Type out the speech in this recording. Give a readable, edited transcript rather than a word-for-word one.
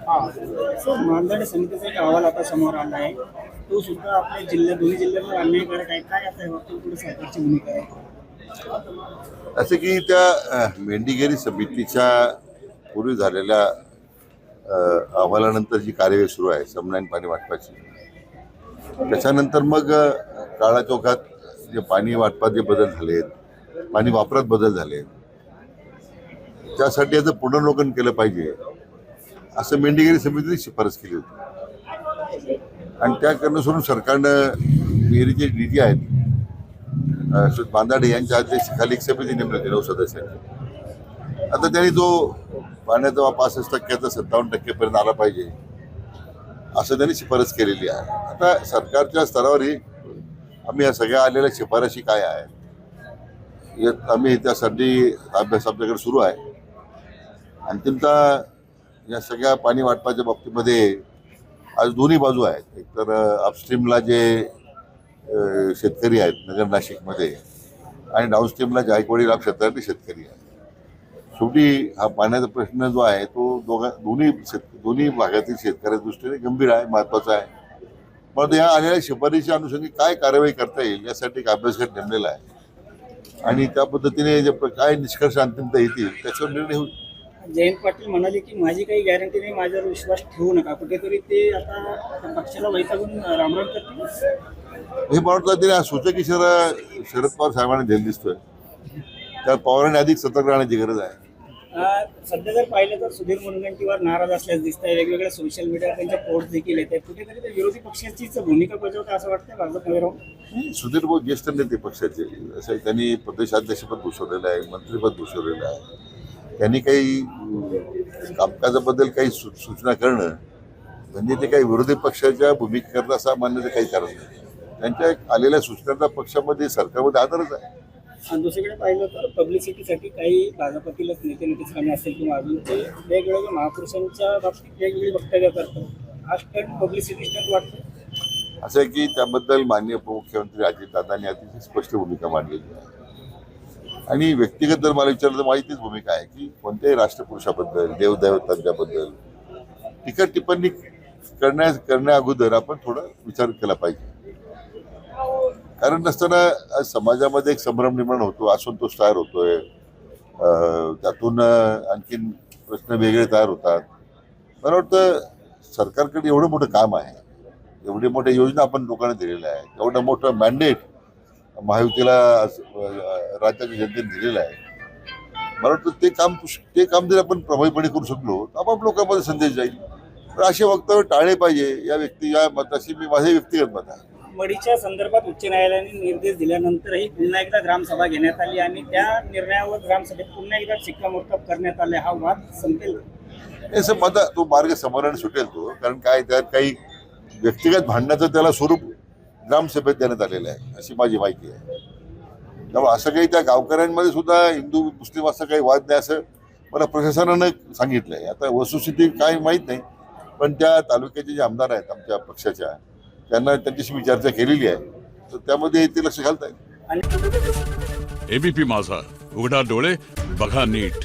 मानधन समितीचा एक अहवाल आता समोर आला आहे. तो सुद्धा आपल्या दोन्ही जिल्ह्यांवर अन्यायकारक आहे. काय आता याबाबतीत पुढे सरकारची भूमिका आहे? असं की त्या मेंढीगिरी समितीच्या पूर्वी झालेल्या अहवालानंतर जी कार्यवाही सुरू आहे समन्वय पाणी वाटपाची, त्याच्यानंतर मग काळाच्या ओघात जे पाणी वाटपात जे बदल झालेत, पाणी वापरात बदल झाले, त्यासाठी याचं पुनर्वलोकन केलं पाहिजे असं मेंढीगिरी समितीने शिफारस केली होती. आणि त्या करण्यासोडून सरकारनं विहिरीचे निधी आहेत बांदाडे यांच्या अध्यक्षतेखाली एक समिती नेमण्यात 9 सदस्यांची. आता त्यांनी जो पाण्याचा 65% 57% आला पाहिजे असं त्यांनी शिफारस केलेली आहे. आता सरकारच्या स्तरावरही आम्ही या सगळ्या आलेल्या शिफारशी काय आहेत आम्ही त्यासाठी अभ्यास आमच्याकडे सुरू आहे. अंतिमतः या सगळ्या पाणी वाटपाच्या बाबतीमध्ये आज दोन्ही बाजू आहेत. एकतर अपस्ट्रीमला जे शेतकरी आहेत नगर नाशिकमध्ये आणि डाऊनस्ट्रीमला जायकवाडी लाभ क्षेत्रातले शेतकरी आहेत. शेवटी हा पाण्याचा प्रश्न जो आहे तो दोन्ही भागातील शेतकऱ्यांच्या दृष्टीने गंभीर आहे, महत्त्वाचा आहे. पण या आलेल्या शिफारशीच्या अनुषंगाने काय कारवाई करता येईल यासाठी एक अभ्यासगट नेमलेला आहे आणि त्या पद्धतीने जे काय निष्कर्ष अंतिमता येतील त्याच्यावर निर्णय होईल. जयंत पाटील म्हणाले की माझी काही गॅरंटी नाही, माझ्यावर विश्वास ठेवू नका. कुठेतरी ते आता पक्षाला वैतागून रामराम करतील. हे मला वाटतं तरी हा सूचक इशारा शरद पवार साहेबांना दिला दिसतोय. त्या पवारांनी अधिक सतर्क राहण्याची गरज आहे. सध्या जर पाहिलं तर सुधीर मुनगंटीवार नाराज असल्यास दिसत आहे. वेगवेगळ्या सोशल मीडियावर त्यांच्या पोस्ट देखील येत आहेत. कुठेतरी ते विरोधी पक्षाचीच भूमिका बजावतं असं वाटतं भाजपमध्ये राहून. सुधीर भाऊ ज्येष्ठ नेते पक्षाचे, असं त्यांनी प्रदेशाध्यक्षपद भूषवलेलं आहे, मंत्रीपद भूषवलेलं आहे. त्यांनी काही कामकाजाबद्दल काही सूचना करणं म्हणजे ते काही विरोधी पक्षाच्या भूमिकेकरता असं मानण्याचं काही कारण नाही. त्यांच्या आलेल्या सूचनांचा पक्षामध्ये सरकारमध्ये आदरच आहे. आणि दुसरीकडे पाहिलं तर पब्लिसिटीसाठी काही भाजपातीलच नेते असेल किंवा अजून ते वेगवेगळ्या महापुरुषांच्या बाबतीत वेगवेगळी वक्तव्य करतो. हा स्टंट पब्लिसिटी स्टंट वाटतं. असं आहे की त्याबद्दल माननीय उपमुख्यमंत्री अजितदादांनी अतिशय स्पष्ट भूमिका मांडलेली आहे. आणि व्यक्तिगत जर मला विचारलं तर माझी तीच भूमिका आहे की कोणत्याही राष्ट्रपुरुषाबद्दल देवदेवतांच्याबद्दल टीका टिप्पणी करण्या अगोदर आपण थोडा विचार केला पाहिजे. कारण नसताना समाजामध्ये एक संभ्रम निर्माण होतो, असंतोष तयार होतोय, त्यातून आणखीन प्रश्न वेगळे तयार होतात. मला वाटतं सरकारकडे एवढं मोठं काम आहे, एवढी मोठ्या योजना आपण लोकांना दिलेल्या आहेत, एवढं मोठं मॅन्डेट महायुतीला राज्याच्या जनतेने दिलेलं आहे. मला वाटतं ते काम जर आपण प्रभावीपणे करू शकलो तर आपोआप लोकांमध्ये संदेश जाईल. तर असे वक्तव्य टाळले पाहिजे या मताशी माझे व्यक्तिगत मत आहे. मडीच्या संदर्भात उच्च न्यायालयाने निर्देश दिल्यानंतरही पुन्हा एकदा ग्रामसभा घेण्यात आली आणि त्या निर्णयावर ग्रामसभेत पुन्हा एकदा शिक्कामोर्तब करण्यात आले. हा वाद संपेल असं मत तो मार्ग समोराने सुटेल तो. कारण काय त्यात काही व्यक्तिगत भांडणाचं त्याला स्वरूप ग्रामसभेत देण्यात आलेलं आहे अशी माझी माहिती आहे. त्यामुळे असं काही त्या गावकऱ्यांमध्ये सुद्धा हिंदू मुस्लिम असं काही वाद नाही असं मला प्रशासनानं सांगितलं आहे. आता वस्तुस्थिती काय माहीत नाही, पण त्या तालुक्याचे जे आमदार आहेत आमच्या पक्षाच्या त्यांना त्यांच्याशी मी चर्चा केलेली आहे. तर त्यामध्ये ते लक्ष घालत आहेत. एबीपी माझा, उघडा डोळे बघा नीट.